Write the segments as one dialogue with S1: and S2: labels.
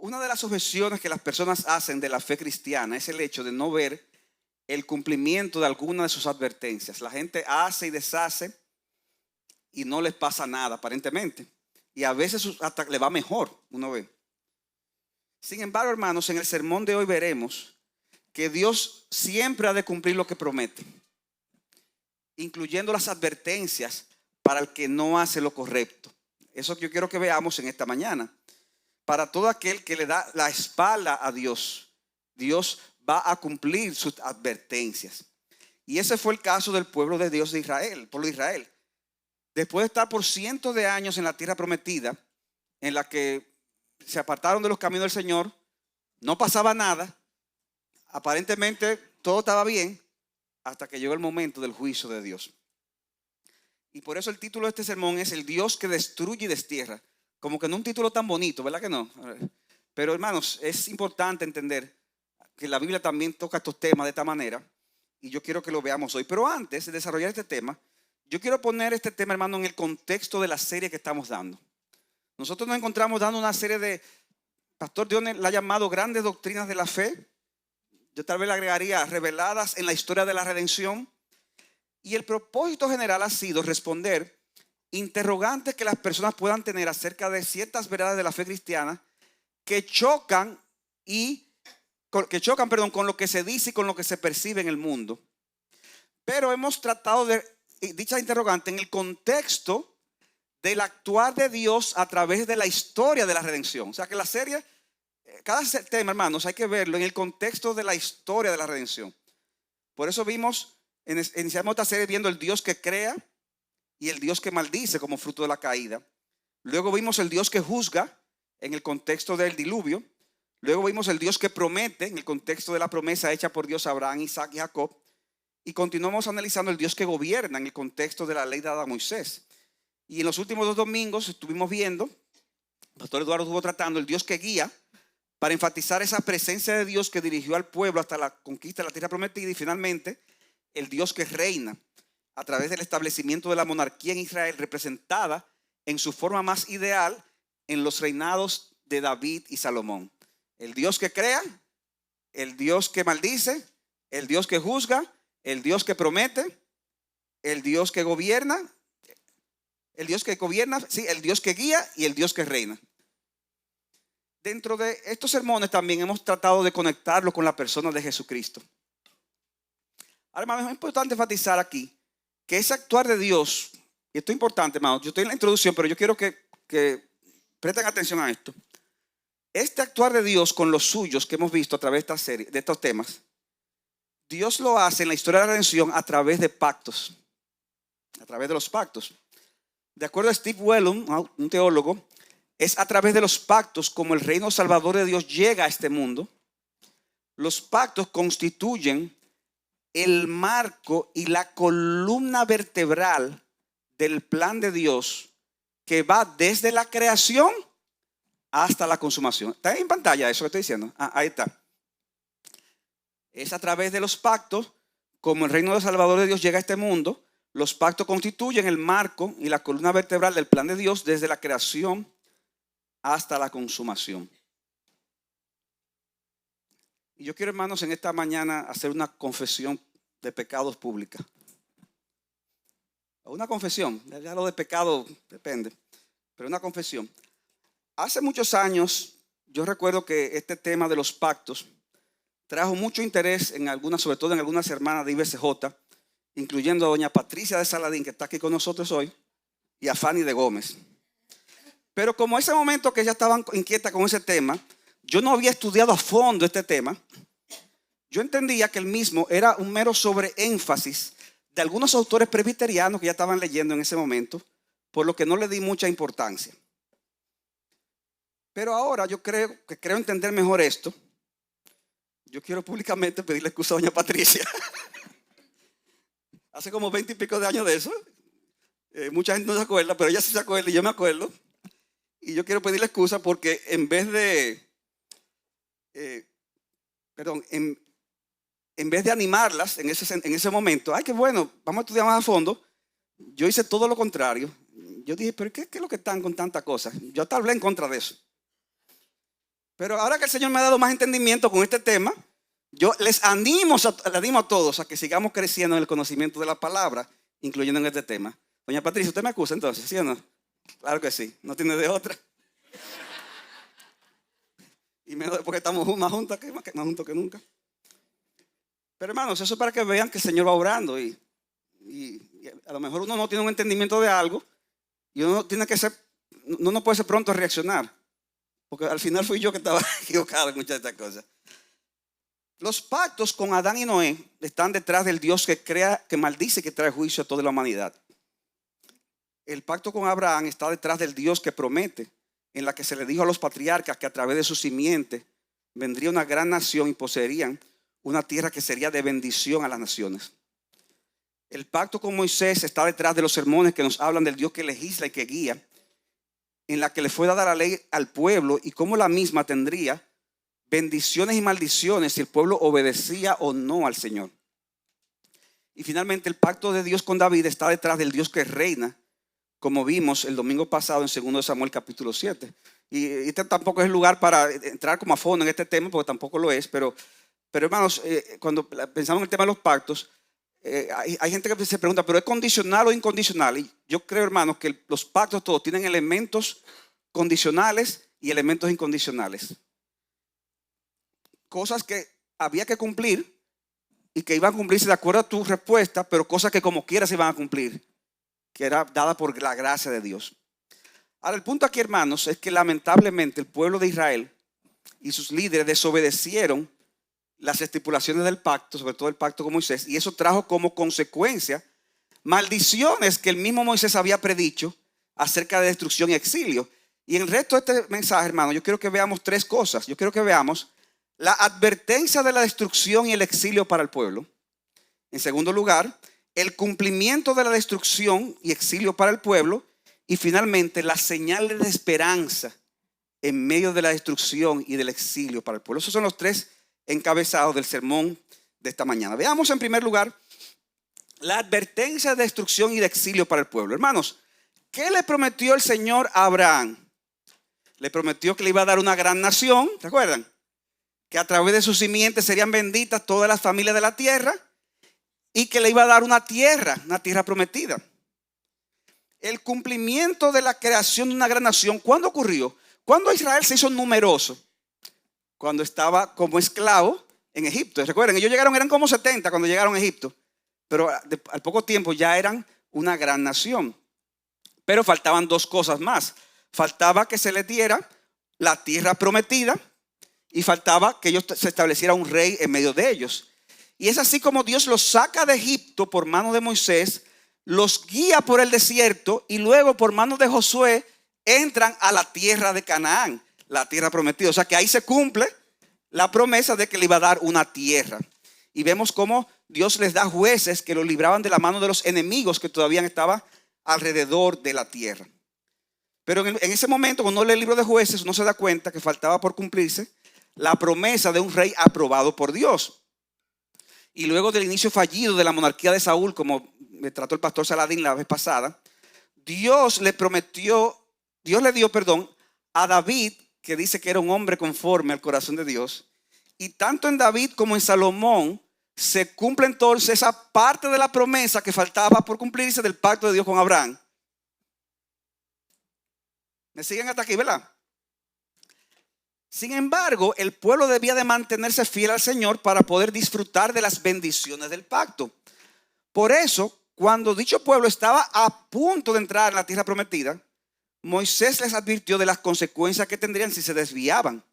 S1: Una de las objeciones que las personas hacen de la fe cristiana es el hecho de no ver el cumplimiento de alguna de sus advertencias. La gente hace y deshace y no les pasa nada aparentemente. Y a veces hasta le va mejor, uno ve. Sin embargo, hermanos, en el sermón de hoy veremos que Dios siempre ha de cumplir lo que promete, incluyendo las advertencias para el que no hace lo correcto. Eso yo quiero que veamos en esta mañana. Para todo aquel que le da la espalda a Dios, Dios va a cumplir sus advertencias. Y ese fue el caso del pueblo de Dios de Israel, el pueblo de Israel. Después de estar por cientos de años en la tierra prometida, en la que se apartaron de los caminos del Señor, no pasaba nada, aparentemente todo estaba bien, hasta que llegó el momento del juicio de Dios. Y por eso el título de este sermón es El Dios que destruye y destierra. Como que no un título tan bonito, ¿verdad que no? Pero hermanos, es importante entender que la Biblia también toca estos temas de esta manera. Y yo quiero que lo veamos hoy. Pero antes de desarrollar este tema, yo quiero poner este tema, hermano, en el contexto de la serie que estamos dando. Nosotros nos encontramos dando una serie de, Pastor Dione la ha llamado Grandes Doctrinas de la Fe. Yo tal vez le agregaría reveladas en la historia de la redención. Y el propósito general ha sido responder interrogantes que las personas puedan tener acerca de ciertas verdades de la fe cristiana que chocan con lo que se dice y con lo que se percibe en el mundo. Pero hemos tratado de dicha interrogante en el contexto del actuar de Dios a través de la historia de la redención. O sea que la serie, cada tema, hermanos, hay que verlo en el contexto de la historia de la redención. Por eso iniciamos esta serie viendo el Dios que crea y el Dios que maldice como fruto de la caída. Luego vimos el Dios que juzga en el contexto del diluvio. Luego vimos el Dios que promete en el contexto de la promesa hecha por Dios a Abraham, Isaac y Jacob. Y continuamos analizando el Dios que gobierna en el contexto de la ley dada a Moisés. Y en los últimos 2 domingos estuvimos viendo, el pastor Eduardo estuvo tratando el Dios que guía, para enfatizar esa presencia de Dios que dirigió al pueblo hasta la conquista de la tierra prometida. Y finalmente el Dios que reina a través del establecimiento de la monarquía en Israel, representada en su forma más ideal en los reinados de David y Salomón. El Dios que crea, el Dios que maldice, el Dios que juzga, el Dios que promete, el Dios que gobierna, el Dios que guía y el Dios que reina. Dentro de estos sermones también hemos tratado de conectarlo con la persona de Jesucristo. Ahora, es importante enfatizar aquí que ese actuar de Dios, y esto es importante, hermano, yo estoy en la introducción, pero yo quiero que presten atención a esto. Este actuar de Dios con los suyos que hemos visto a través de esta serie, de estos temas, Dios lo hace en la historia de la redención a través de pactos, a través de los pactos. De acuerdo a Steve Wellum, un teólogo, es a través de los pactos como el reino salvador de Dios llega a este mundo. Los pactos constituyen el marco y la columna vertebral del plan de Dios que va desde la creación hasta la consumación. ¿Está en pantalla eso que estoy diciendo? Ahí está. Es a través de los pactos como el reino del Salvador de Dios llega a este mundo. Los pactos constituyen el marco y la columna vertebral del plan de Dios desde la creación hasta la consumación. Y yo quiero, hermanos, en esta mañana hacer una confesión de pecados pública. Una confesión, ya lo de pecado depende, pero una confesión. Hace muchos años, yo recuerdo que este tema de los pactos trajo mucho interés en algunas, sobre todo en algunas hermanas de IBCJ, incluyendo a doña Patricia de Saladín, que está aquí con nosotros hoy, y a Fanny de Gómez. Pero como ese momento que ya estaban inquietas con ese tema, yo no había estudiado a fondo este tema. Yo entendía que el mismo era un mero sobreénfasis de algunos autores presbiterianos que ya estaban leyendo en ese momento, por lo que no le di mucha importancia. Pero ahora yo creo entender mejor esto. Yo quiero públicamente pedirle excusa a doña Patricia. Hace como 20 y pico de años de eso. Mucha gente no se acuerda, pero ella sí se acuerda y yo me acuerdo. Y yo quiero pedirle excusa porque en vez de animarlas en ese momento, ay, qué bueno, vamos a estudiar más a fondo, yo hice todo lo contrario. Yo dije, pero ¿qué es lo que están con tanta cosa? Yo tal vez en contra de eso. Pero ahora que el Señor me ha dado más entendimiento con este tema, yo les animo a todos a que sigamos creciendo en el conocimiento de la palabra, incluyendo en este tema. Doña Patricia, ¿usted me acusa entonces? ¿Sí o no? Claro que sí, no tiene de otra. Y menos porque estamos más juntos que nunca. Pero hermanos, eso es para que vean que el Señor va obrando y a lo mejor uno no tiene un entendimiento de algo y uno no puede ser pronto a reaccionar. Porque al final fui yo que estaba equivocado en muchas de estas cosas. Los pactos con Adán y Noé están detrás del Dios que maldice y que trae juicio a toda la humanidad. El pacto con Abraham está detrás del Dios que promete, en la que se le dijo a los patriarcas que a través de su simiente vendría una gran nación y poseerían una tierra que sería de bendición a las naciones. El pacto con Moisés está detrás de los sermones que nos hablan del Dios que legisla y que guía, en la que le fue dada la ley al pueblo y cómo la misma tendría bendiciones y maldiciones si el pueblo obedecía o no al Señor. Y finalmente el pacto de Dios con David está detrás del Dios que reina, como vimos el domingo pasado en 2 Samuel capítulo 7. Y este tampoco es el lugar para entrar como a fondo en este tema, porque tampoco lo es, pero hermanos, cuando pensamos en el tema de los pactos, hay gente que se pregunta, ¿pero es condicional o incondicional? Y yo creo, hermanos, que los pactos todos tienen elementos condicionales y elementos incondicionales. Cosas que había que cumplir y que iban a cumplirse de acuerdo a tu respuesta, pero cosas que como quiera se iban a cumplir, que era dada por la gracia de Dios. Ahora, el punto aquí, hermanos, es que lamentablemente el pueblo de Israel y sus líderes desobedecieron las estipulaciones del pacto, sobre todo el pacto con Moisés, y eso trajo como consecuencia maldiciones que el mismo Moisés había predicho acerca de destrucción y exilio. Y en el resto de este mensaje, hermano, yo quiero que veamos tres cosas. Yo quiero que veamos la advertencia de la destrucción y el exilio para el pueblo. En segundo lugar, el cumplimiento de la destrucción y exilio para el pueblo. Y finalmente, las señales de esperanza en medio de la destrucción y del exilio para el pueblo. Esos son los tres encabezados del sermón de esta mañana. Veamos en primer lugar la advertencia de destrucción y de exilio para el pueblo. Hermanos, ¿qué le prometió el Señor a Abraham? Le prometió que le iba a dar una gran nación, ¿se acuerdan? Que a través de sus simientes serían benditas todas las familias de la tierra y que le iba a dar una tierra prometida. El cumplimiento de la creación de una gran nación, ¿cuándo ocurrió? ¿Cuándo Israel se hizo numeroso? Cuando estaba como esclavo en Egipto. Recuerden, ellos eran como 70 cuando llegaron a Egipto, pero al poco tiempo ya eran una gran nación. Pero faltaban dos cosas más. Faltaba que se les diera la tierra prometida y faltaba que ellos se estableciera un rey en medio de ellos. Y es así como Dios los saca de Egipto por mano de Moisés, los guía por el desierto y luego por mano de Josué entran a la tierra de Canaán, la tierra prometida. O sea que ahí se cumple la promesa de que le iba a dar una tierra. Y vemos cómo Dios les da jueces que los libraban de la mano de los enemigos que todavía estaban alrededor de la tierra. Pero en ese momento, cuando uno lee el libro de Jueces, uno se da cuenta que faltaba por cumplirse la promesa de un rey aprobado por Dios. Y luego del inicio fallido de la monarquía de Saúl, como me trató el pastor Saladín la vez pasada, Dios le dio a David, que dice que era un hombre conforme al corazón de Dios. Y tanto en David como en Salomón se cumple entonces esa parte de la promesa que faltaba por cumplirse del pacto de Dios con Abraham. ¿Me siguen hasta aquí, verdad? Sin embargo, el pueblo debía de mantenerse fiel al Señor para poder disfrutar de las bendiciones del pacto. Por eso, cuando dicho pueblo estaba a punto de entrar en la tierra prometida, Moisés les advirtió de las consecuencias que tendrían si se desviaban.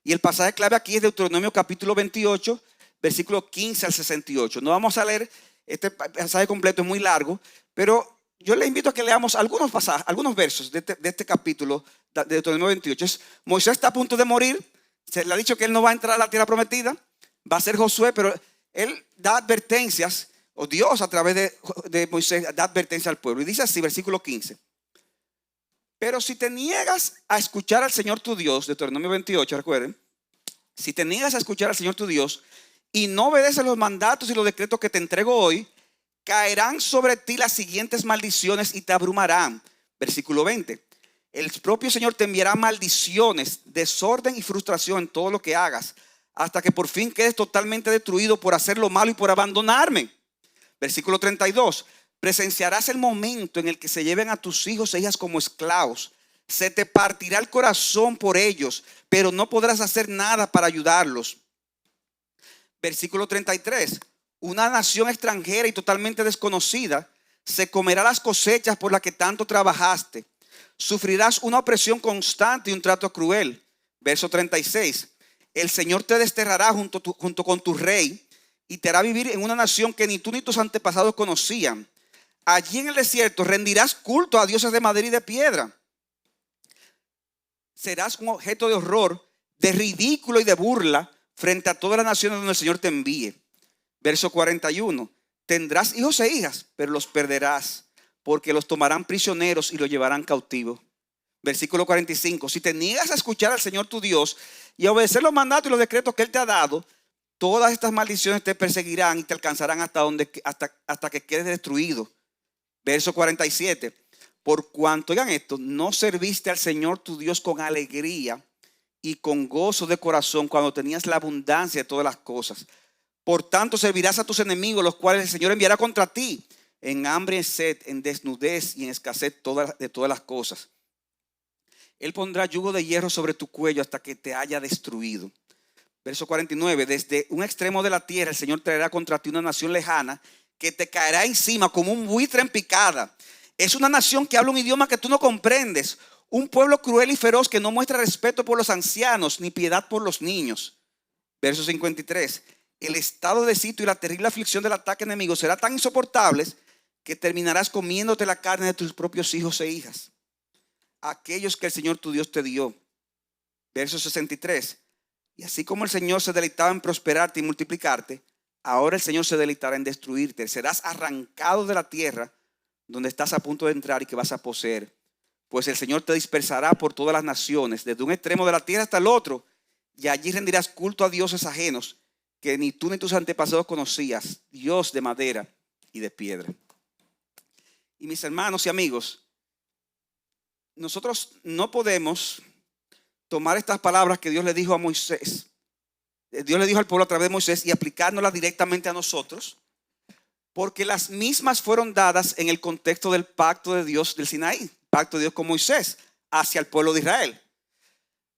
S1: Y el pasaje clave aquí es Deuteronomio capítulo 28, versículo 15 al 68. No vamos a leer este pasaje completo, es muy largo, pero yo le invito a que leamos algunos pasajes, algunos versos de este capítulo de Deuteronomio 28. Moisés está a punto de morir, se le ha dicho que él no va a entrar a la tierra prometida, va a ser Josué, pero él da advertencias, o Dios a través de Moisés da advertencias al pueblo. Y dice así, versículo 15. Pero si te niegas a escuchar al Señor tu Dios, Deuteronomio 28, recuerden, si te niegas a escuchar al Señor tu Dios y no obedeces los mandatos y los decretos que te entrego hoy, caerán sobre ti las siguientes maldiciones y te abrumarán. Versículo 20. El propio Señor te enviará maldiciones, desorden y frustración en todo lo que hagas, hasta que por fin quedes totalmente destruido por hacer lo malo y por abandonarme. Versículo 32. Presenciarás el momento en el que se lleven a tus hijos e hijas como esclavos. Se te partirá el corazón por ellos, pero no podrás hacer nada para ayudarlos. Versículo 33. Una nación extranjera y totalmente desconocida se comerá las cosechas por las que tanto trabajaste. Sufrirás una opresión constante y un trato cruel. Verso 36. El Señor te desterrará junto con tu rey y te hará vivir en una nación que ni tú ni tus antepasados conocían. Allí en el desierto rendirás culto a dioses de madera y de piedra. Serás un objeto de horror, de ridículo y de burla frente a todas las naciones donde el Señor te envíe. Verso 41. Tendrás hijos e hijas, pero los perderás, porque los tomarán prisioneros y los llevarán cautivos. Versículo 45. Si te niegas a escuchar al Señor tu Dios y a obedecer los mandatos y los decretos que Él te ha dado, todas estas maldiciones te perseguirán y te alcanzarán hasta que quedes destruido. Verso 47. Por cuanto, oigan esto, no serviste al Señor tu Dios con alegría y con gozo de corazón cuando tenías la abundancia de todas las cosas. Por tanto servirás a tus enemigos, los cuales el Señor enviará contra ti en hambre, en sed, en desnudez y en escasez de todas las cosas. Él pondrá yugo de hierro sobre tu cuello hasta que te haya destruido. Verso 49. Desde un extremo de la tierra el Señor traerá contra ti una nación lejana que te caerá encima como un buitre en picada. Es una nación que habla un idioma que tú no comprendes. Un pueblo cruel y feroz que no muestra respeto por los ancianos ni piedad por los niños. Verso 53. El estado de sitio y la terrible aflicción del ataque enemigo será tan insoportables que terminarás comiéndote la carne de tus propios hijos e hijas, aquellos que el Señor tu Dios te dio. Verso 63. Y así como el Señor se deleitaba en prosperarte y multiplicarte, ahora el Señor se deleitará en destruirte. Serás arrancado de la tierra donde estás a punto de entrar y que vas a poseer. Pues el Señor te dispersará por todas las naciones, desde un extremo de la tierra hasta el otro, y allí rendirás culto a dioses ajenos que ni tú ni tus antepasados conocías, Dios de madera y de piedra. Y mis hermanos y amigos, nosotros no podemos tomar estas palabras que Dios le dijo a Moisés, Dios le dijo al pueblo a través de Moisés, y aplicárnoslas directamente a nosotros, porque las mismas fueron dadas en el contexto del pacto de Dios del Sinaí, pacto de Dios con Moisés hacia el pueblo de Israel.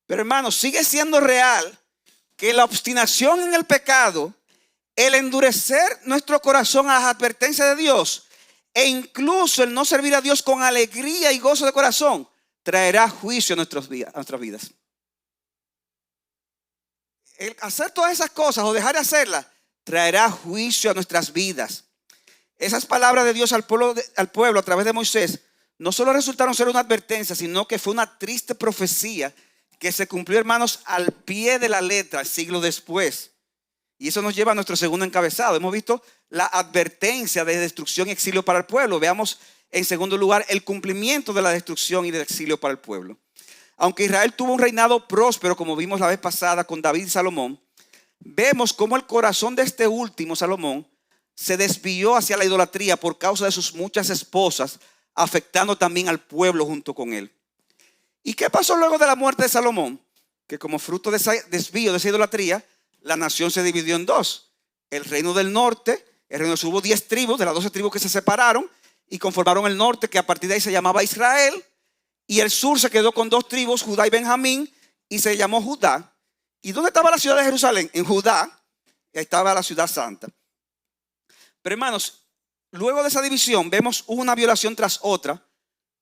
S1: Pero hermanos, sigue siendo real que la obstinación en el pecado, el endurecer nuestro corazón a las advertencias de Dios e incluso el no servir a Dios con alegría y gozo de corazón traerá juicio a nuestras vidas. El hacer todas esas cosas o dejar de hacerlas traerá juicio a nuestras vidas. Esas palabras de Dios al pueblo a través de Moisés no solo resultaron ser una advertencia, sino que fue una triste profecía que se cumplió, hermanos, al pie de la letra siglos después. Y eso nos lleva a nuestro segundo encabezado. Hemos visto la advertencia de destrucción y exilio para el pueblo. Veamos en segundo lugar el cumplimiento de la destrucción y del exilio para el pueblo. Aunque Israel tuvo un reinado próspero, como vimos la vez pasada con David y Salomón, vemos cómo el corazón de este último, Salomón, se desvió hacia la idolatría por causa de sus muchas esposas, afectando también al pueblo junto con él. ¿Y qué pasó luego de la muerte de Salomón? Que como fruto de ese desvío, de esa idolatría, la nación se dividió en dos. El reino del norte, hubo 10 tribus, de las 12 tribus que se separaron y conformaron el norte, que a partir de ahí se llamaba Israel. Y el sur se quedó con 2 tribus, Judá y Benjamín, y se llamó Judá. ¿Y dónde estaba la ciudad de Jerusalén? En Judá, estaba la ciudad santa. Pero hermanos, luego de esa división vemos una violación tras otra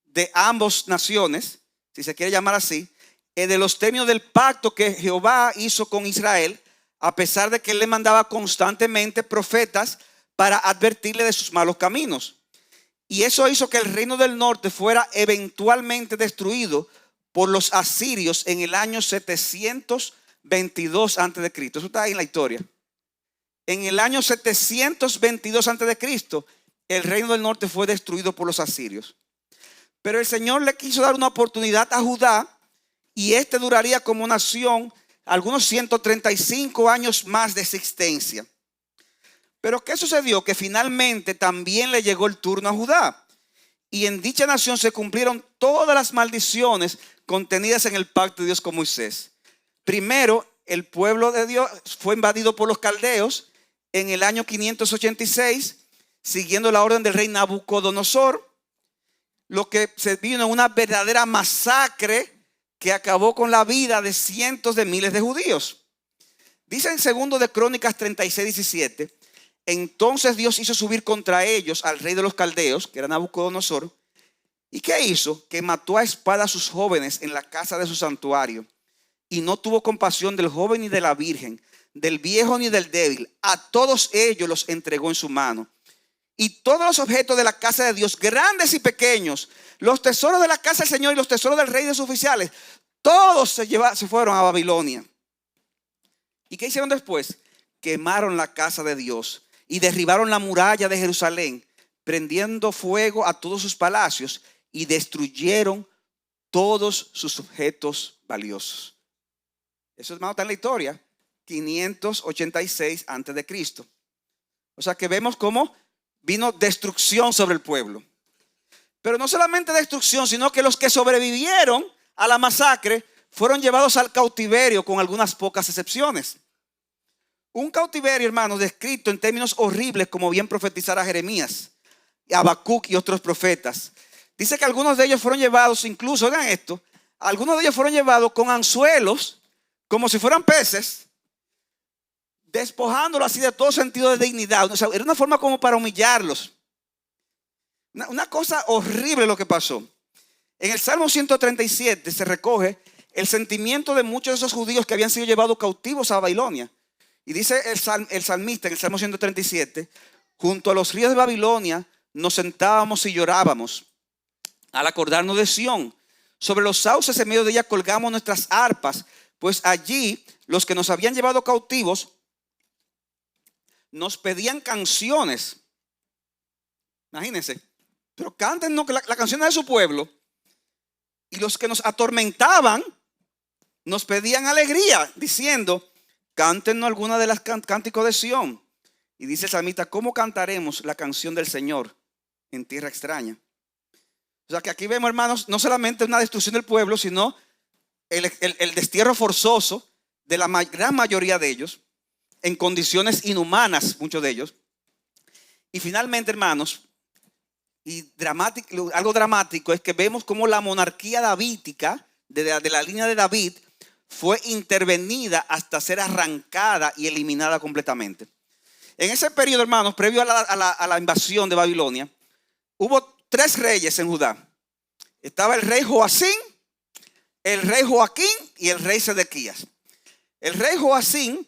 S1: de ambas naciones, si se quiere llamar así, de los términos del pacto que Jehová hizo con Israel, a pesar de que él le mandaba constantemente profetas para advertirle de sus malos caminos. Y eso hizo que el reino del norte fuera eventualmente destruido por los asirios en el año 722 a.C. Eso está ahí en la historia. En el año 722 a.C., el reino del norte fue destruido por los asirios. Pero el Señor le quiso dar una oportunidad a Judá, y este duraría como nación algunos 135 años más de existencia. Pero ¿qué sucedió? Que finalmente también le llegó el turno a Judá. Y en dicha nación se cumplieron todas las maldiciones contenidas en el pacto de Dios con Moisés. Primero, el pueblo de Dios fue invadido por los caldeos en el año 586, siguiendo la orden del rey Nabucodonosor, lo que se vino en una verdadera masacre que acabó con la vida de cientos de miles de judíos. Dice en segundo de Crónicas 36:17, entonces Dios hizo subir contra ellos al rey de los caldeos, que era Nabucodonosor. ¿Y qué hizo? Que mató a espada a sus jóvenes en la casa de su santuario. Y no tuvo compasión del joven ni de la virgen, del viejo ni del débil. A todos ellos los entregó en su mano. Y todos los objetos de la casa de Dios, grandes y pequeños, los tesoros de la casa del Señor y los tesoros del rey y de sus oficiales, todos se fueron a Babilonia. ¿Y qué hicieron después? Quemaron la casa de Dios y derribaron la muralla de Jerusalén, prendiendo fuego a todos sus palacios y destruyeron todos sus objetos valiosos. Eso, hermano, está en la historia, 586 antes de Cristo. O sea que vemos cómo vino destrucción sobre el pueblo. Pero no solamente destrucción, sino que los que sobrevivieron a la masacre fueron llevados al cautiverio con algunas pocas excepciones. Un cautiverio, hermanos, descrito en términos horribles, como bien profetizara Jeremías, Habacuc y otros profetas. Dice que algunos de ellos fueron llevados, incluso, oigan esto, algunos de ellos fueron llevados con anzuelos, como si fueran peces, despojándolos así de todo sentido de dignidad. O sea, era una forma como para humillarlos. Una cosa horrible lo que pasó. En el Salmo 137 se recoge el sentimiento de muchos de esos judíos que habían sido llevados cautivos a Babilonia. Y dice el salmista en el Salmo 137, junto a los ríos de Babilonia nos sentábamos y llorábamos al acordarnos de Sión. Sobre los sauces en medio de ella colgamos nuestras arpas, pues allí los que nos habían llevado cautivos nos pedían canciones. Imagínense, pero cántenos la canción de su pueblo. Y los que nos atormentaban nos pedían alegría, diciendo, cántenos alguna de las cánticos de Sión. Y dice el salmista, ¿cómo cantaremos la canción del Señor en tierra extraña? O sea que aquí vemos, hermanos, no solamente una destrucción del pueblo, sino el destierro forzoso de la gran mayoría de ellos, en condiciones inhumanas, muchos de ellos. Y finalmente, hermanos, algo dramático es que vemos cómo la monarquía davídica de la línea de David fue intervenida hasta ser arrancada y eliminada completamente. En ese periodo, hermanos, previo a la invasión de Babilonia, hubo 3 reyes en Judá. Estaba el rey Joacín, el rey Joaquín y el rey Sedequías. El rey Joacín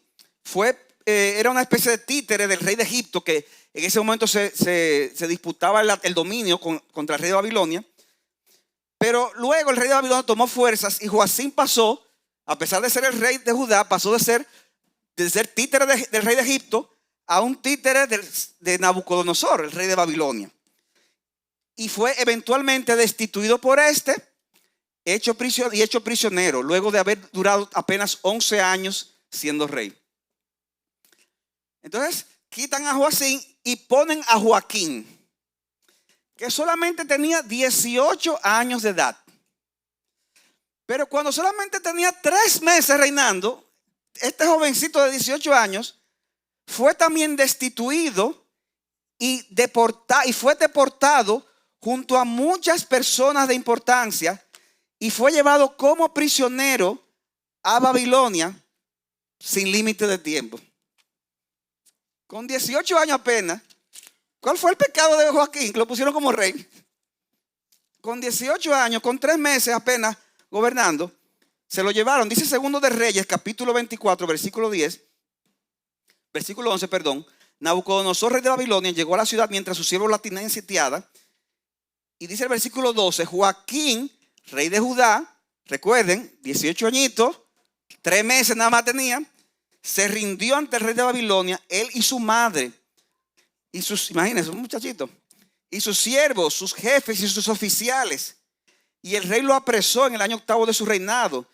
S1: era una especie de títere del rey de Egipto, que en ese momento se disputaba el dominio contra el rey de Babilonia. Pero luego el rey de Babilonia tomó fuerzas y Joacín pasó, a pesar de ser el rey de Judá, pasó de ser títere del rey de Egipto a un títere de Nabucodonosor, el rey de Babilonia. Y fue eventualmente destituido por hecho prisionero, luego de haber durado apenas 11 años siendo rey. Entonces quitan a Joacín y ponen a Joaquín, que solamente tenía 18 años de edad. Pero cuando solamente tenía 3 meses reinando, este jovencito de 18 años fue también destituido y fue deportado junto a muchas personas de importancia y fue llevado como prisionero a Babilonia sin límite de tiempo. Con 18 años apenas. ¿Cuál fue el pecado de Joaquín? Que lo pusieron como rey. Con 18 años, con 3 meses apenas gobernando, se lo llevaron. Dice Segundo de Reyes, capítulo 24, versículo 11, perdón. Nabucodonosor, rey de Babilonia, llegó a la ciudad mientras sus siervos la tenían sitiada. Y dice el versículo 12, Joaquín, rey de Judá, recuerden, 18 añitos, 3 meses nada más tenía, se rindió ante el rey de Babilonia, él y su madre, y imagínense, un muchachito, y sus siervos, sus jefes y sus oficiales. Y el rey lo apresó en el año 8º de su reinado.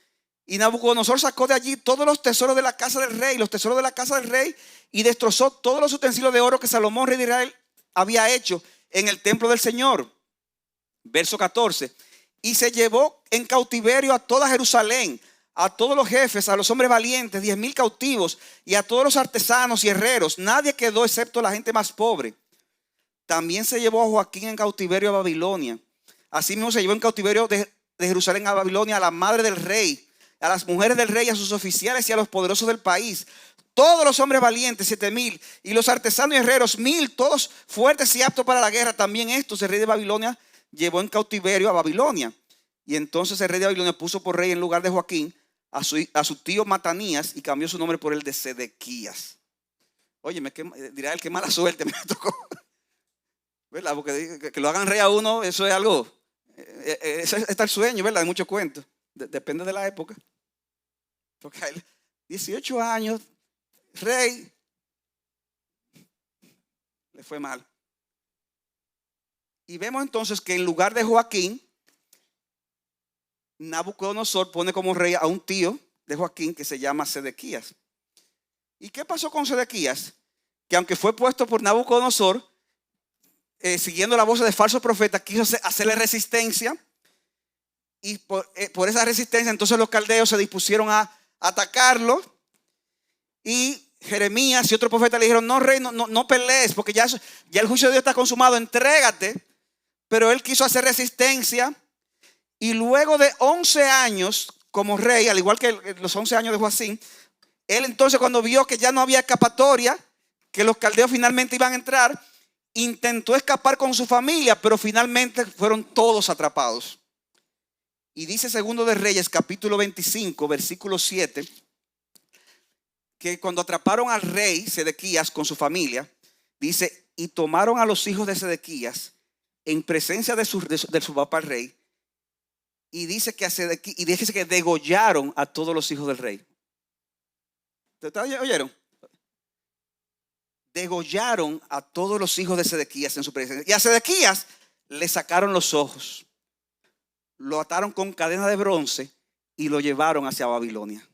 S1: Y Nabucodonosor sacó de allí todos los tesoros de la casa del rey, los tesoros de la casa del rey, y destrozó todos los utensilios de oro que Salomón, rey de Israel, había hecho en el templo del Señor. Verso 14. y se llevó en cautiverio a toda Jerusalén, a todos los jefes, a los hombres valientes, 10,000 cautivos, y a todos los artesanos y herreros. Nadie quedó excepto la gente más pobre. También se llevó a Joaquín en cautiverio a Babilonia. Asimismo se llevó en cautiverio de Jerusalén a Babilonia a la madre del rey, a las mujeres del rey, a sus oficiales y a los poderosos del país. Todos los hombres valientes, 7,000, y los artesanos y herreros, 1,000, todos fuertes y aptos para la guerra. También estos el rey de Babilonia llevó en cautiverio a Babilonia. Y entonces el rey de Babilonia puso por rey en lugar de Joaquín a su tío Matanías, y cambió su nombre por el de Sedequías. Óyeme, dirá él, qué mala suerte me tocó, ¿verdad? Porque que lo hagan rey a uno, eso es algo, eso está el sueño, ¿verdad? De muchos cuentos, depende de la época. Porque a él, 18 años, rey, le fue mal. Y vemos entonces que en lugar de Joaquín, Nabucodonosor pone como rey a un tío de Joaquín que se llama Sedequías. ¿Y qué pasó con Sedequías? Que aunque fue puesto por Nabucodonosor, siguiendo la voz de falsos profetas, quiso hacerle resistencia. Y por esa resistencia entonces los caldeos se dispusieron a atacarlo. Y Jeremías y otro profeta le dijeron: no, rey, no pelees, porque ya el juicio de Dios está consumado, entrégate. Pero él quiso hacer resistencia. Y luego de 11 años como rey, al igual que los 11 años de Joacim, él entonces, cuando vio que ya no había escapatoria, que los caldeos finalmente iban a entrar, intentó escapar con su familia, pero finalmente fueron todos atrapados. Y dice Segundo de Reyes, capítulo 25, versículo 7, que cuando atraparon al rey Sedequías con su familia, dice: y tomaron a los hijos de Sedequías en presencia de su papá el rey. Y dice que degollaron a todos los hijos del rey. ¿Ustedes oyeron? Degollaron a todos los hijos de Sedequías en su presencia. Y a Sedequías le sacaron los ojos, lo ataron con cadena de bronce y lo llevaron hacia Babilonia.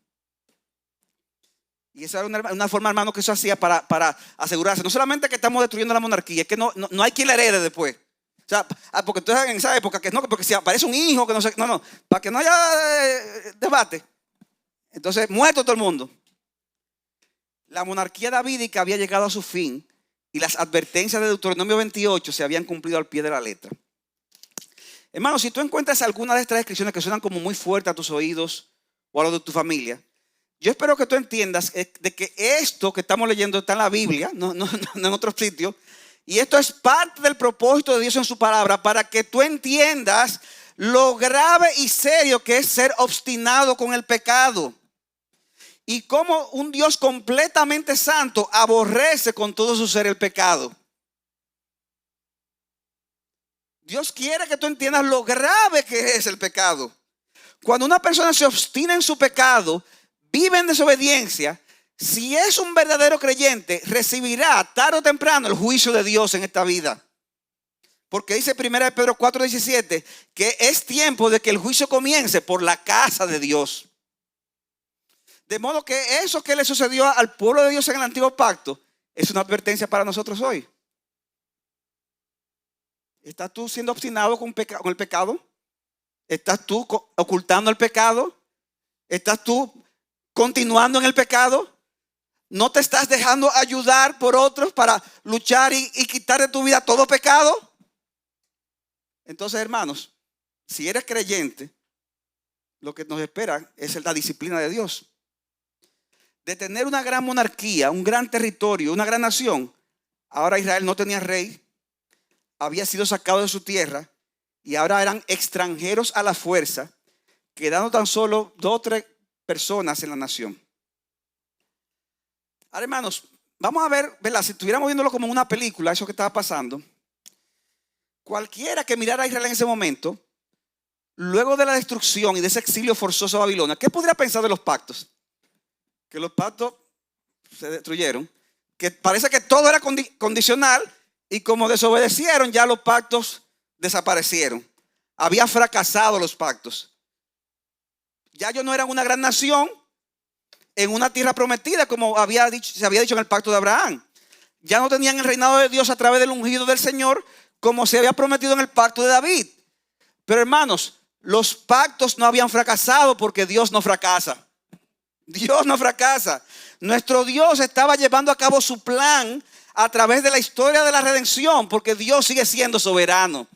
S1: Y esa era una forma, hermano, que eso hacía para asegurarse. No solamente que estamos destruyendo la monarquía, es que no hay quien la herede después. O sea, porque entonces en esa época, que no, porque si aparece un hijo, que no sé, no, para que no haya debate. Entonces, muerto todo el mundo. La monarquía davídica había llegado a su fin y las advertencias de Deuteronomio 28 se habían cumplido al pie de la letra. Hermano, si tú encuentras alguna de estas descripciones que suenan como muy fuertes a tus oídos o a los de tu familia, yo espero que tú entiendas de que esto que estamos leyendo está en la Biblia, no en otro sitio. Y esto es parte del propósito de Dios en su palabra, para que tú entiendas lo grave y serio que es ser obstinado con el pecado. Y cómo un Dios completamente santo aborrece con todo su ser el pecado. Dios quiere que tú entiendas lo grave que es el pecado. Cuando una persona se obstina en su pecado, vive en desobediencia, si es un verdadero creyente, recibirá tarde o temprano el juicio de Dios en esta vida. Porque dice 1 Pedro 4:17 que es tiempo de que el juicio comience por la casa de Dios. De modo que eso que le sucedió al pueblo de Dios en el antiguo pacto es una advertencia para nosotros hoy. ¿Estás tú siendo obstinado con el pecado? ¿Estás tú ocultando el pecado? ¿Estás tú continuando en el pecado? ¿No te estás dejando ayudar por otros para luchar y quitar de tu vida todo pecado? Entonces, hermanos, si eres creyente, lo que nos espera es la disciplina de Dios. De tener una gran monarquía, un gran territorio, una gran nación, ahora Israel no tenía rey, había sido sacado de su tierra y ahora eran extranjeros a la fuerza, quedando tan solo 2 o 3 personas en la nación. Ahora, hermanos, vamos a ver, ¿verdad? Si estuviéramos viéndolo como una película, eso que estaba pasando, cualquiera que mirara a Israel en ese momento, luego de la destrucción y de ese exilio forzoso a Babilonia, ¿qué podría pensar de los pactos? Que los pactos se destruyeron, que parece que todo era condicional, y como desobedecieron, ya los pactos desaparecieron. Había fracasado los pactos. Ya ellos no eran una gran nación en una tierra prometida, como se había dicho en el pacto de Abraham. Ya no tenían el reinado de Dios a través del ungido del Señor, como se había prometido en el pacto de David. Pero, hermanos, Los pactos no habían fracasado porque Dios no fracasa. Dios no fracasa. Nuestro Dios estaba llevando a cabo su plan a través de la historia de la redención, porque Dios sigue siendo soberano.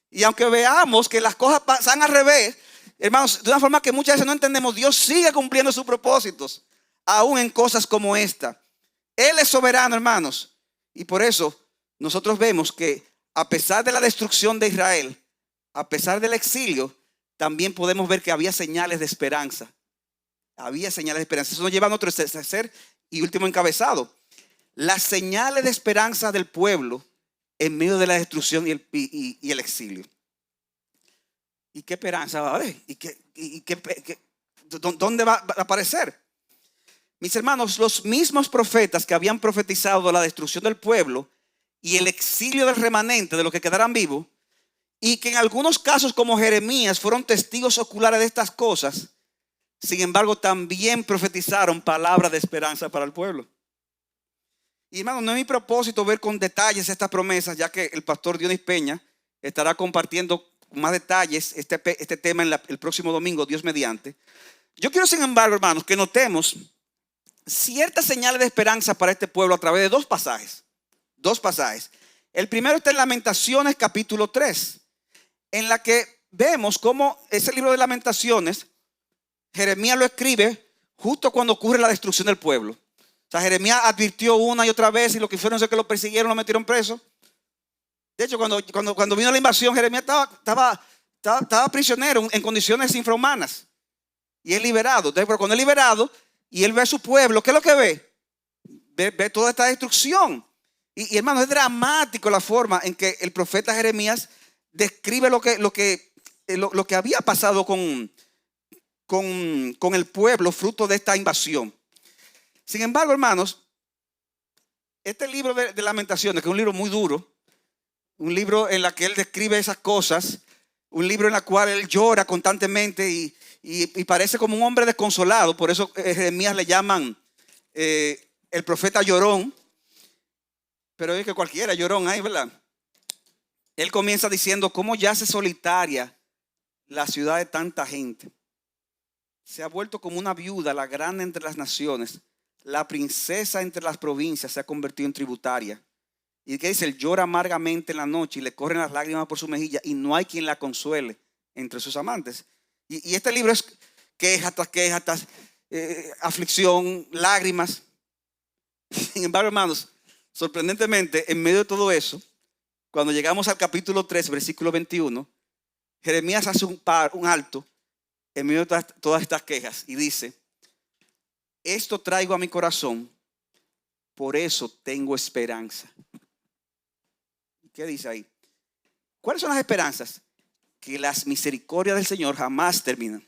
S1: Y aunque veamos que las cosas pasan al revés, hermanos, de una forma que muchas veces no entendemos, Dios sigue cumpliendo sus propósitos, aún en cosas como esta. Él es soberano, hermanos. Y por eso nosotros vemos que a pesar de la destrucción de Israel, a pesar del exilio, también podemos ver que había señales de esperanza. Había señales de esperanza. Eso nos lleva a otro tercer y último encabezado. Las señales de esperanza del pueblo en medio de la destrucción y el exilio. ¿Y qué esperanza va a haber? ¿Dónde va a aparecer? Mis hermanos, los mismos profetas que habían profetizado la destrucción del pueblo y el exilio del remanente, de los que quedarán vivos, y que en algunos casos como Jeremías fueron testigos oculares de estas cosas, sin embargo también profetizaron palabras de esperanza para el pueblo. Y hermano, no es mi propósito ver con detalles estas promesas, ya que el pastor Dionis Peña estará compartiendo más detalles este tema el próximo domingo, Dios mediante. Yo quiero, sin embargo, hermanos, que notemos ciertas señales de esperanza para este pueblo a través de dos pasajes. El primero está en Lamentaciones capítulo 3, en la que vemos cómo ese libro de Lamentaciones, Jeremías lo escribe justo cuando ocurre la destrucción del pueblo. O sea, Jeremías advirtió una y otra vez, y lo que fueron es que lo persiguieron, lo metieron preso. De hecho, cuando vino la invasión, Jeremías estaba prisionero en condiciones infrahumanas. Y es liberado. Entonces, pero cuando es liberado y él ve a su pueblo, ¿qué es lo que ve? Ve toda esta destrucción. Y hermano, es dramático la forma en que el profeta Jeremías describe lo que había pasado con el pueblo fruto de esta invasión. Sin embargo, hermanos, este libro de Lamentaciones, que es un libro muy duro, un libro en el que él describe esas cosas, un libro en el cual él llora constantemente y parece como un hombre desconsolado. Por eso Jeremías le llaman el profeta llorón. Pero es que cualquiera llorón hay, ¿verdad? Él comienza diciendo cómo yace solitaria la ciudad de tanta gente. Se ha vuelto como una viuda, la grande entre las naciones. La princesa entre las provincias se ha convertido en tributaria. Y que dice, él llora amargamente en la noche y le corren las lágrimas por su mejilla y no hay quien la consuele entre sus amantes. Y este libro es quejas tras quejas, aflicción, lágrimas. Sin embargo, hermanos, sorprendentemente, en medio de todo eso, cuando llegamos al capítulo 3, versículo 21, Jeremías hace un alto en medio de todas estas quejas y dice: esto traigo a mi corazón, por eso tengo esperanza. ¿Qué dice ahí? ¿Cuáles son las esperanzas? Que las misericordias del Señor jamás terminan.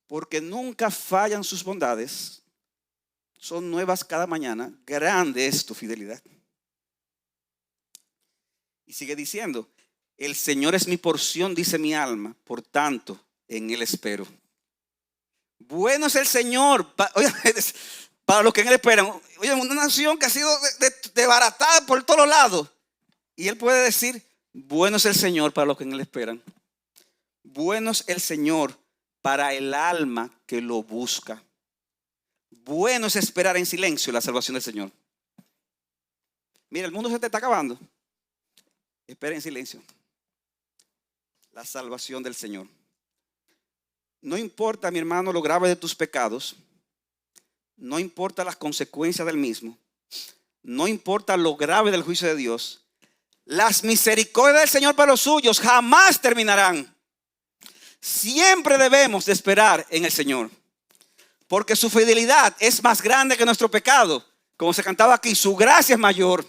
S1: Porque nunca fallan sus bondades. Son nuevas cada mañana. Grande es tu fidelidad. Y sigue diciendo: el Señor es mi porción, dice mi alma, por tanto en Él espero. Bueno es el Señor para los que en Él esperan. Oye, una nación que ha sido desbaratada por todos lados. Y Él puede decir: bueno es el Señor para los que en Él esperan. Bueno es el Señor para el alma que lo busca. Bueno es esperar en silencio la salvación del Señor. Mira, el mundo se te está acabando. Espera en silencio la salvación del Señor. No importa, mi hermano, lo grave de tus pecados. No importa las consecuencias del mismo. No importa lo grave del juicio de Dios. Las misericordias del Señor para los suyos jamás terminarán. Siempre debemos de esperar en el Señor, porque su fidelidad es más grande que nuestro pecado. Como se cantaba aquí, su gracia es mayor.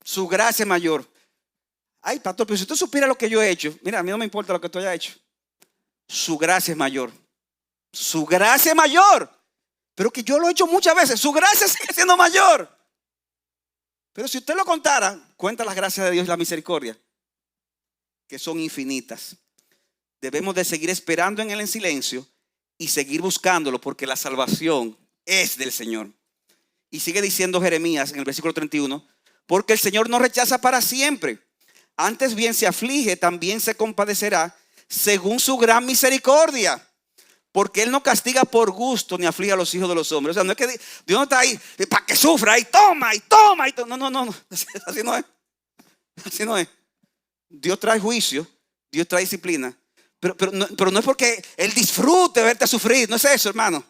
S1: Su gracia es mayor. Ay, pastor, pero si usted supiera lo que yo he hecho. Mira, a mí no me importa lo que tú hayas hecho. Su gracia es mayor. Su gracia es mayor. Pero que yo lo he hecho muchas veces. Su gracia sigue siendo mayor. Pero si usted lo contara, cuenta las gracias de Dios y la misericordia, que son infinitas. Debemos de seguir esperando en Él en silencio y seguir buscándolo, porque la salvación es del Señor. Y sigue diciendo Jeremías en el versículo 31, porque el Señor no rechaza para siempre Antes bien, si aflige, también se compadecerá según su gran misericordia. Porque Él no castiga por gusto ni aflige a los hijos de los hombres. O sea, no es que Dios no está ahí para que sufra y toma y toma. No, no, no, no. Así no es. Así no es. Dios trae juicio, Dios trae disciplina. Pero no es porque Él disfrute verte sufrir. No es eso, hermano.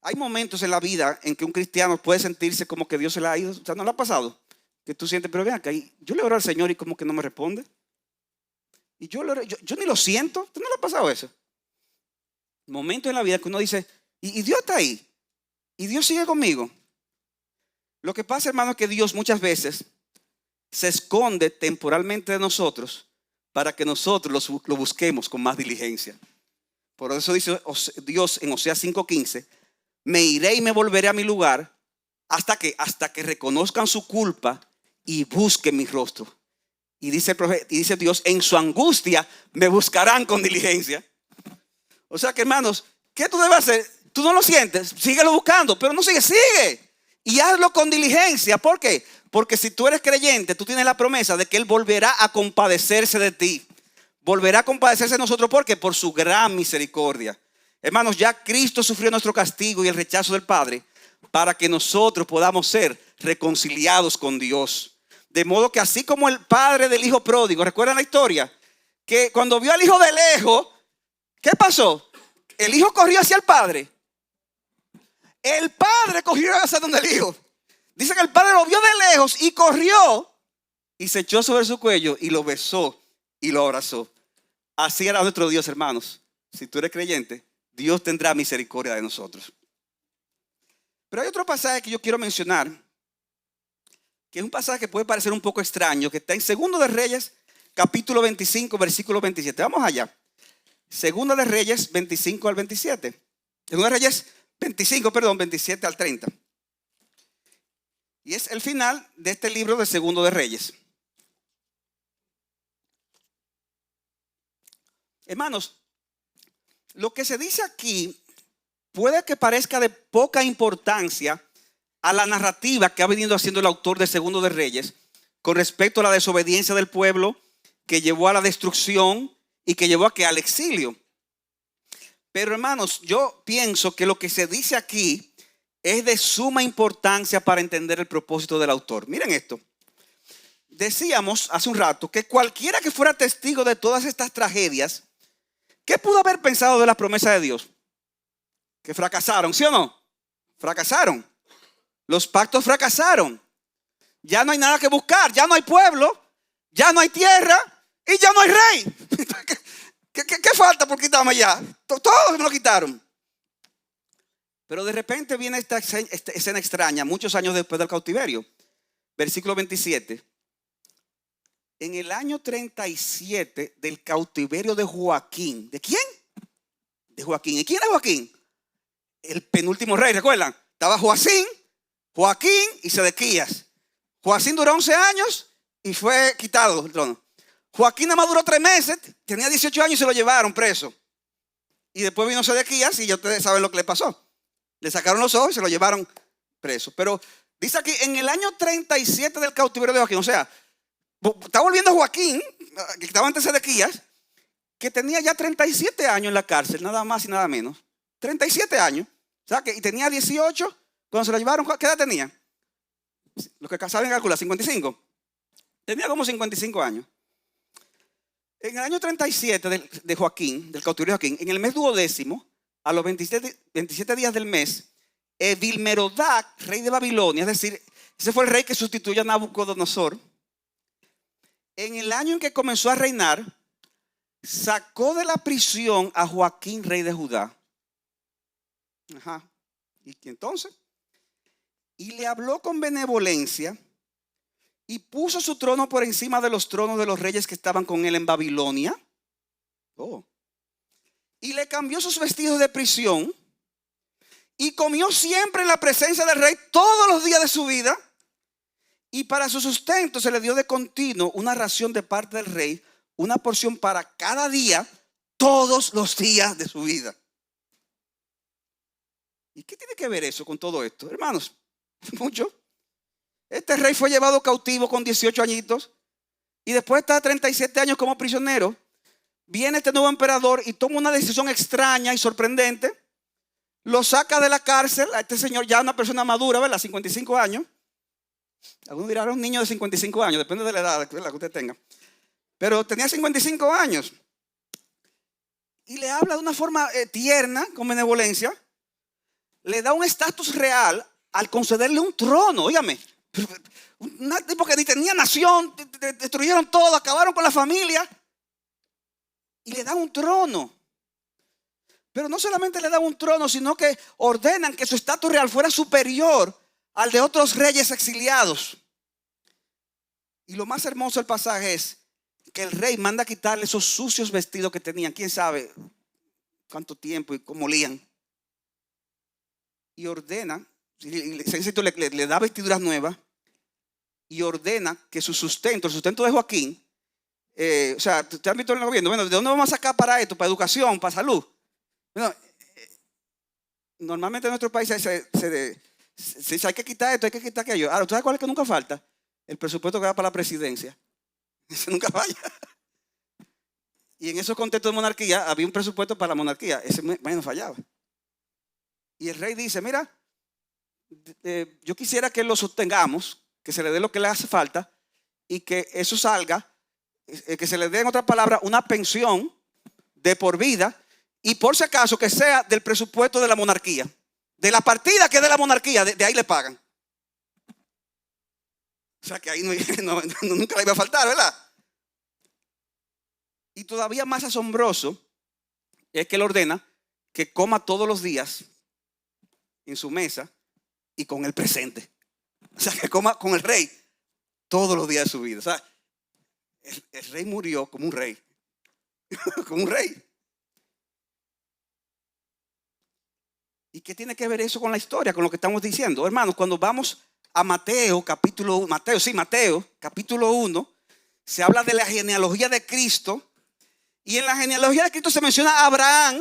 S1: Hay momentos en la vida en que un cristiano puede sentirse como que Dios se le ha ido. O sea, ¿no le ha pasado? Que tú sientes, pero vean acá, yo le oro al Señor y como que no me responde. Y yo ni lo siento. ¿Usted no le ha pasado eso? Momentos en la vida que uno dice, y Dios está ahí. Y Dios sigue conmigo. Lo que pasa, hermano, es que Dios muchas veces se esconde temporalmente de nosotros para que nosotros lo busquemos con más diligencia. Por eso dice Dios en Oseas 5:15, me iré y me volveré a mi lugar hasta que reconozcan su culpa y busquen mi rostro. Y dice Dios, en su angustia me buscarán con diligencia. O sea que, hermanos, ¿qué tú debes hacer? Tú no lo sientes, síguelo buscando, pero no sigue. Y hazlo con diligencia. ¿Por qué? Porque si tú eres creyente, tú tienes la promesa de que Él volverá a compadecerse de ti. Volverá a compadecerse de nosotros. ¿Por qué? Por su gran misericordia. Hermanos, ya Cristo sufrió nuestro castigo y el rechazo del Padre para que nosotros podamos ser reconciliados con Dios. De modo que así como el padre del hijo pródigo, ¿recuerdan la historia? Que cuando vio al hijo de lejos, ¿qué pasó? El hijo corrió hacia el padre. El padre corrió hacia donde el hijo. Dice que el padre lo vio de lejos y corrió y se echó sobre su cuello y lo besó y lo abrazó. Así era nuestro Dios, hermanos. Si tú eres creyente, Dios tendrá misericordia de nosotros. Pero hay otro pasaje que yo quiero mencionar, que es un pasaje que puede parecer un poco extraño, que está en Segunda de Reyes, capítulo 25, versículo 27. Vamos allá. Segunda de Reyes, 25 al 27. Segunda de Reyes, 27 al 30. Y es el final de este libro de Segundo de Reyes. Hermanos, lo que se dice aquí puede que parezca de poca importancia a la narrativa que ha venido haciendo el autor de Segundo de Reyes con respecto a la desobediencia del pueblo que llevó a la destrucción y que llevó al exilio. Pero, hermanos, yo pienso que lo que se dice aquí es de suma importancia para entender el propósito del autor. Miren esto. Decíamos hace un rato que cualquiera que fuera testigo de todas estas tragedias, ¿qué pudo haber pensado de la promesa de Dios? Que fracasaron, ¿sí o no? Fracasaron. Los pactos fracasaron. Ya no hay nada que buscar, ya no hay pueblo, ya no hay tierra y ya no hay rey. ¿Qué falta por quitarme ya? Todos me lo quitaron. Pero de repente viene esta escena extraña, muchos años después del cautiverio. Versículo 27. En el año 37 del cautiverio de Joaquín. ¿De quién? De Joaquín. ¿Y quién era Joaquín? El penúltimo rey, ¿recuerdan? Estaba Joaquín y Sedequías. Joaquín duró 11 años y fue quitado del trono. Joaquín nada más duró 3 meses, tenía 18 años y se lo llevaron preso. Y después vino Sedequías y ya ustedes saben lo que le pasó. Le sacaron los ojos y se lo llevaron preso. Pero dice aquí, en el año 37 del cautiverio de Joaquín, o sea, está volviendo Joaquín, que estaba antes de Sedequías, que tenía ya 37 años en la cárcel, nada más y nada menos. 37 años. O sea, y tenía 18 cuando se lo llevaron. ¿Qué edad tenía? Los que saben calcular, 55. Tenía como 55 años. En el año 37 de Joaquín, del cautiverio de Joaquín, en el mes 12º, a los 27 días del mes, Evilmerodac, rey de Babilonia, es decir, ese fue el rey que sustituyó a Nabucodonosor, en el año en que comenzó a reinar, sacó de la prisión a Joaquín, rey de Judá. Ajá. ¿Y entonces? Y le habló con benevolencia y puso su trono por encima de los tronos de los reyes que estaban con él en Babilonia. Oh. Y le cambió sus vestidos de prisión y comió siempre en la presencia del rey todos los días de su vida. Y para su sustento se le dio de continuo una ración de parte del rey, una porción para cada día, todos los días de su vida. ¿Y qué tiene que ver eso con todo esto? Hermanos, mucho. Este rey fue llevado cautivo con 18 añitos. Y después de estar 37 años como prisionero, viene este nuevo emperador y toma una decisión extraña y sorprendente. Lo saca de la cárcel a este señor, ya una persona madura, ¿verdad? 55 años. Algunos dirán, un niño de 55 años, depende de la edad, ¿verdad?, que usted tenga. Pero tenía 55 años. Y le habla de una forma tierna, con benevolencia. Le da un estatus real al concederle un trono. Óigame, un tipo que ni tenía nación, destruyeron todo, acabaron con la familia. Y le da un trono. Pero no solamente le da un trono, sino que ordenan que su estatus real fuera superior al de otros reyes exiliados. Y lo más hermoso del pasaje es que el rey manda quitarle esos sucios vestidos que tenían. Quién sabe cuánto tiempo y cómo olían. Y ordena, le da vestiduras nuevas. Y ordena que su sustento, el sustento de Joaquín, o sea, ¿te han visto en el gobierno? Bueno, ¿de dónde vamos a sacar para esto? Para educación, para salud. Bueno, normalmente en nuestro país se dice, hay que quitar esto, hay que quitar aquello. Ahora, ¿tú sabes cuál es que nunca falta? El presupuesto que va para la presidencia. Ese nunca falla. Y en esos contextos de monarquía había un presupuesto para la monarquía. Ese menos fallaba. Y el rey dice, mira, yo quisiera que lo sostengamos, que se le dé lo que le hace falta y que eso salga, que se le dé, en otras palabras, una pensión de por vida y por si acaso que sea del presupuesto de la monarquía. De la partida que es de la monarquía, de ahí le pagan. O sea que ahí nunca le iba a faltar, ¿verdad? Y todavía más asombroso es que él ordena que coma todos los días en su mesa y con el presente. O sea, que coma con el rey todos los días de su vida. O sea, el rey murió como un rey. Como un rey. ¿Y qué tiene que ver eso con la historia, con lo que estamos diciendo? Hermanos, cuando vamos a Mateo, capítulo 1, se habla de la genealogía de Cristo. Y en la genealogía de Cristo se menciona a Abraham,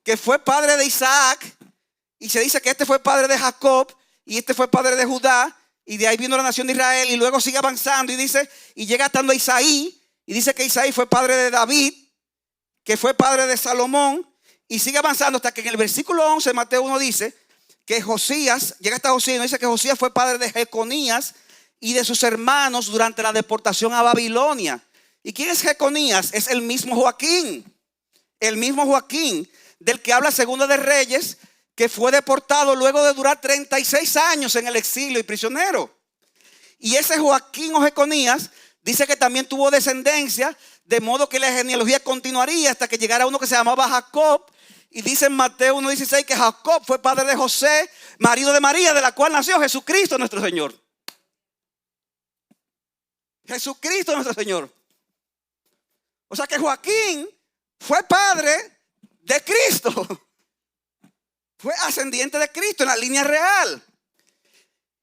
S1: que fue padre de Isaac. Y se dice que este fue padre de Jacob y este fue padre de Judá. Y de ahí vino la nación de Israel. Y luego sigue avanzando y dice, y llega estando a Isaí. Y dice que Isaí fue padre de David, que fue padre de Salomón. Y sigue avanzando hasta que en el versículo 11 de Mateo 1 dice que Josías, llega hasta Josías y dice que Josías fue padre de Jeconías y de sus hermanos durante la deportación a Babilonia. ¿Y quién es Jeconías? Es el mismo Joaquín. El mismo Joaquín del que habla Segunda de Reyes, que fue deportado luego de durar 36 años en el exilio y prisionero. Y ese Joaquín o Jeconías dice que también tuvo descendencia, de modo que la genealogía continuaría hasta que llegara uno que se llamaba Jacob. Y dice en Mateo 1:16 que Jacob fue padre de José, marido de María, de la cual nació Jesucristo nuestro Señor. Jesucristo nuestro Señor. O sea que Joaquín fue padre de Cristo. Fue ascendiente de Cristo en la línea real.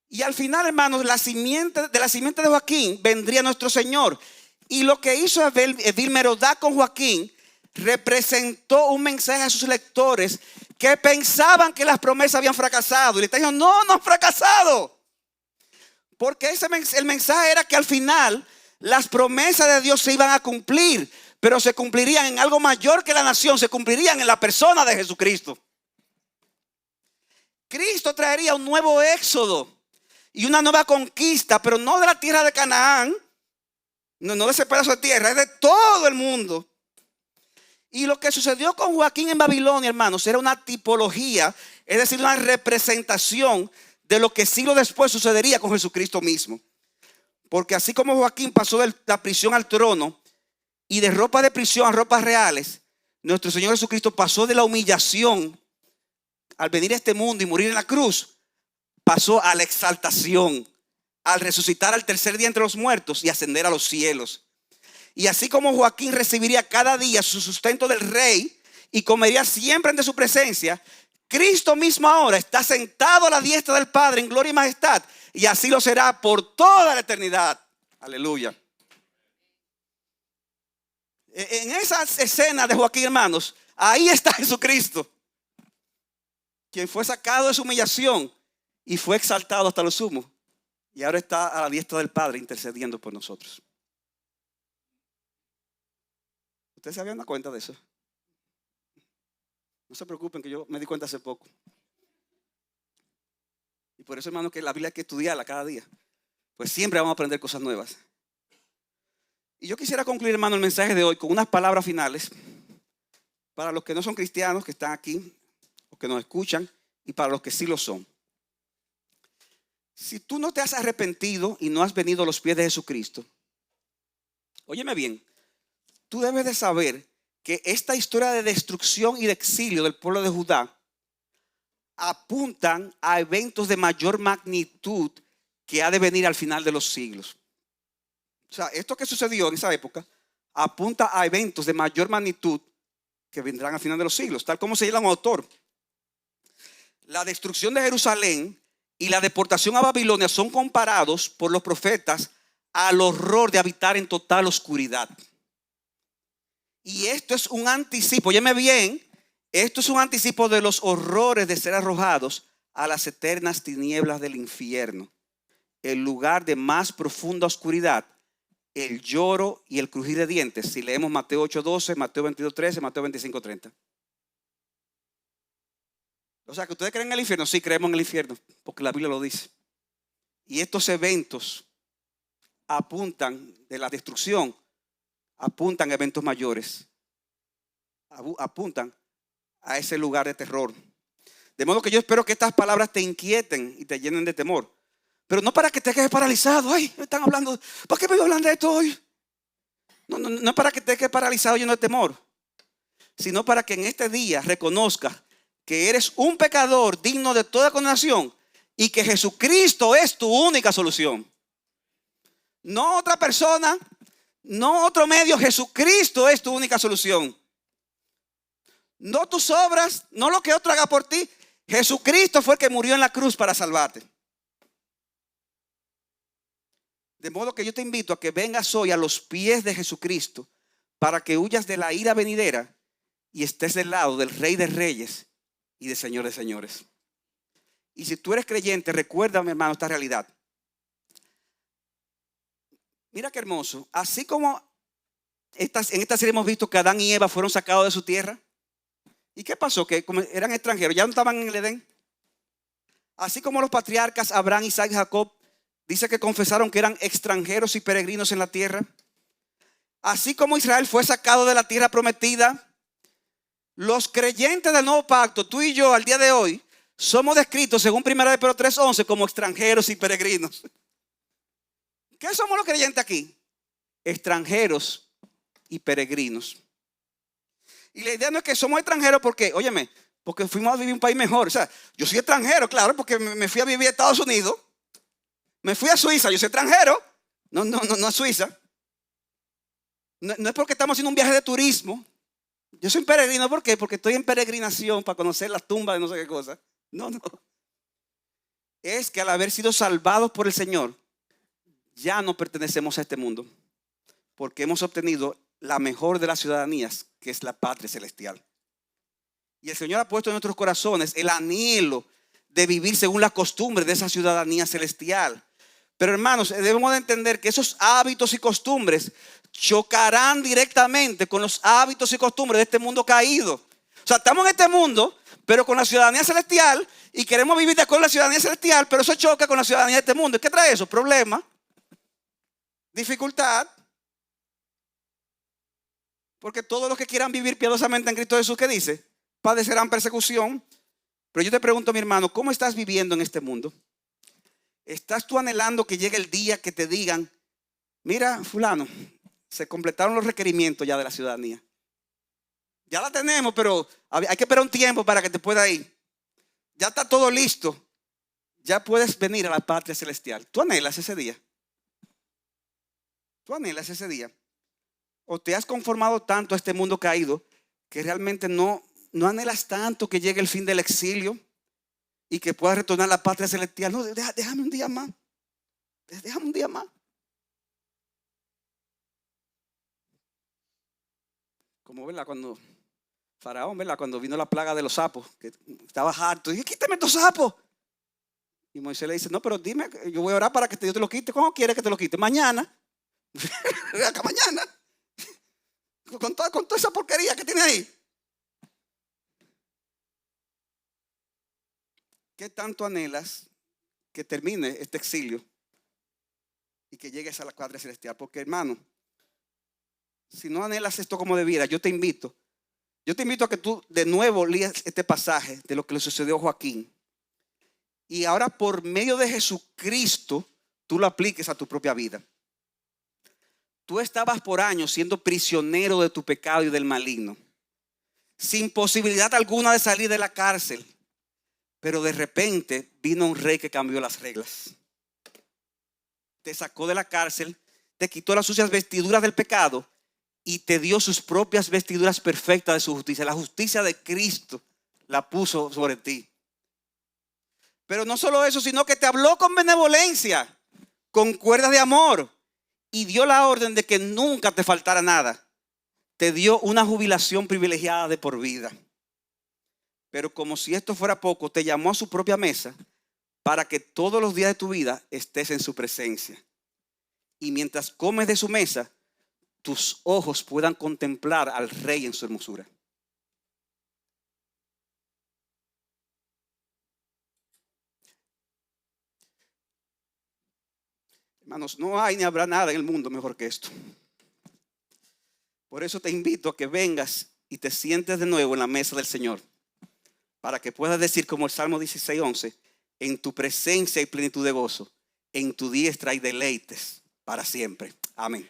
S1: Y al final, hermanos, de la simiente de Joaquín vendría nuestro Señor. Y lo que hizo Evil-Merodach con Joaquín representó un mensaje a sus lectores que pensaban que las promesas habían fracasado. Y le está diciendo, no han fracasado. Porque el mensaje era que al final las promesas de Dios se iban a cumplir, pero se cumplirían en algo mayor que la nación, se cumplirían en la persona de Jesucristo. Cristo traería un nuevo éxodo y una nueva conquista, pero no de la tierra de Canaán, no de ese pedazo de tierra, es de todo el mundo. Y lo que sucedió con Joaquín en Babilonia, hermanos, era una tipología, es decir, una representación de lo que siglos después sucedería con Jesucristo mismo. Porque así como Joaquín pasó de la prisión al trono y de ropa de prisión a ropas reales, nuestro Señor Jesucristo pasó de la humillación al venir a este mundo y morir en la cruz, pasó a la exaltación, al resucitar al tercer día entre los muertos y ascender a los cielos. Y así como Joaquín recibiría cada día su sustento del rey y comería siempre ante su presencia, Cristo mismo ahora está sentado a la diestra del Padre en gloria y majestad, y así lo será por toda la eternidad. Aleluya. En esa escena de Joaquín, hermanos, ahí está Jesucristo, quien fue sacado de su humillación y fue exaltado hasta lo sumo, y ahora está a la diestra del Padre intercediendo por nosotros. ¿Ustedes se habían dado cuenta de eso? No se preocupen que yo me di cuenta hace poco. Y por eso, hermano, que la Biblia hay que estudiarla cada día. Pues siempre vamos a aprender cosas nuevas. Y yo quisiera concluir, hermano, el mensaje de hoy con unas palabras finales para los que no son cristianos, que están aquí, o que nos escuchan, y para los que sí lo son. Si tú no te has arrepentido y no has venido a los pies de Jesucristo, óyeme bien, tú debes de saber que esta historia de destrucción y de exilio del pueblo de Judá apuntan a eventos de mayor magnitud que ha de venir al final de los siglos. O sea, esto que sucedió en esa época apunta a eventos de mayor magnitud que vendrán al final de los siglos, tal como señala un autor. La destrucción de Jerusalén y la deportación a Babilonia son comparados por los profetas al horror de habitar en total oscuridad. Y esto es un anticipo, óyeme bien, esto es un anticipo de los horrores de ser arrojados a las eternas tinieblas del infierno, el lugar de más profunda oscuridad, el lloro y el crujir de dientes. Si leemos Mateo 8:12, Mateo 22:13, Mateo 25:30. O sea, que ustedes creen en el infierno. Sí, creemos en el infierno, porque la Biblia lo dice. Y estos eventos apuntan de la destrucción, apuntan a eventos mayores, apuntan a ese lugar de terror. De modo que yo espero que estas palabras te inquieten y te llenen de temor. Pero no para que te quedes paralizado. Ay, me están hablando. ¿Por qué me hablan de esto hoy? No es para que te quedes paralizado lleno de temor, sino para que en este día reconozcas que eres un pecador digno de toda condenación y que Jesucristo es tu única solución. No otra persona, no otro medio. Jesucristo es tu única solución. No tus obras, no lo que otro haga por ti. Jesucristo fue el que murió en la cruz para salvarte. De modo que yo te invito a que vengas hoy a los pies de Jesucristo para que huyas de la ira venidera y estés del lado del Rey de Reyes y del Señor de Señores. Y si tú eres creyente, recuerda, mi hermano, esta realidad. Mira qué hermoso. Así como en esta serie hemos visto que Adán y Eva fueron sacados de su tierra. ¿Y qué pasó? Que como eran extranjeros, ya no estaban en el Edén. Así como los patriarcas Abraham, Isaac y Jacob, dice que confesaron que eran extranjeros y peregrinos en la tierra. Así como Israel fue sacado de la tierra prometida, los creyentes del nuevo pacto, tú y yo al día de hoy, somos descritos según 1 Pedro 3:11 como extranjeros y peregrinos. ¿Qué somos los creyentes aquí? Extranjeros y peregrinos. Y la idea no es que somos extranjeros porque, óyeme, porque fuimos a vivir en un país mejor. O sea, yo soy extranjero, claro, porque me fui a vivir a Estados Unidos. Me fui a Suiza, yo soy extranjero. No a Suiza. No es porque estamos haciendo un viaje de turismo. Yo soy peregrino, ¿por qué? Porque estoy en peregrinación para conocer las tumbas de no sé qué cosa. No. Es que al haber sido salvados por el Señor, ya no pertenecemos a este mundo, porque hemos obtenido la mejor de las ciudadanías, que es la patria celestial. Y el Señor ha puesto en nuestros corazones el anhelo de vivir según la costumbre de esa ciudadanía celestial. Pero hermanos, debemos de entender que esos hábitos y costumbres chocarán directamente con los hábitos y costumbres de este mundo caído. O sea, estamos en este mundo, pero con la ciudadanía celestial, y queremos vivir de acuerdo a la ciudadanía celestial, pero eso choca con la ciudadanía de este mundo. ¿Y qué trae eso? Problemas, dificultad. Porque todos los que quieran vivir piadosamente en Cristo Jesús, ¿qué dice? Padecerán persecución. Pero yo te pregunto, mi hermano, ¿cómo estás viviendo en este mundo? ¿Estás tú anhelando que llegue el día que te digan, mira, fulano, se completaron los requerimientos ya de la ciudadanía? Ya la tenemos, pero hay que esperar un tiempo para que te pueda ir. Ya está todo listo. Ya puedes venir a la patria celestial. ¿Tú anhelas ese día? ¿Tú anhelas ese día? ¿O te has conformado tanto a este mundo caído que realmente no anhelas tanto que llegue el fin del exilio y que puedas retornar a la patria celestial? No, déjame un día más. Déjame un día más. Como, ¿verdad? Cuando Faraón, ¿verdad? Cuando vino la plaga de los sapos, que estaba harto, dije, quítame estos sapos. Y Moisés le dice, no, pero dime, yo voy a orar para que yo te lo quite. ¿Cómo quieres que te lo quite? Mañana. Acá mañana. con toda esa porquería que tiene ahí. ¿Qué tanto anhelas que termine este exilio y que llegues a la cuadra celestial? Porque, hermano, si no anhelas esto como debiera, yo te invito a que tú de nuevo leas este pasaje de lo que le sucedió a Joaquín. Y ahora por medio de Jesucristo, tú lo apliques a tu propia vida. Tú estabas por años siendo prisionero de tu pecado y del maligno, sin posibilidad alguna de salir de la cárcel. Pero de repente vino un rey que cambió las reglas. Te sacó de la cárcel, te quitó las sucias vestiduras del pecado y te dio sus propias vestiduras perfectas de su justicia. La justicia de Cristo la puso sobre ti. Pero no solo eso, sino que te habló con benevolencia, con cuerdas de amor, y dio la orden de que nunca te faltara nada. Te dio una jubilación privilegiada de por vida. Pero como si esto fuera poco, te llamó a su propia mesa para que todos los días de tu vida estés en su presencia. Y mientras comes de su mesa, tus ojos puedan contemplar al Rey en su hermosura. Hermanos, no hay ni habrá nada en el mundo mejor que esto. Por eso te invito a que vengas y te sientes de nuevo en la mesa del Señor, para que puedas decir como el Salmo 16:11, en tu presencia hay plenitud de gozo, en tu diestra hay deleites para siempre. Amén.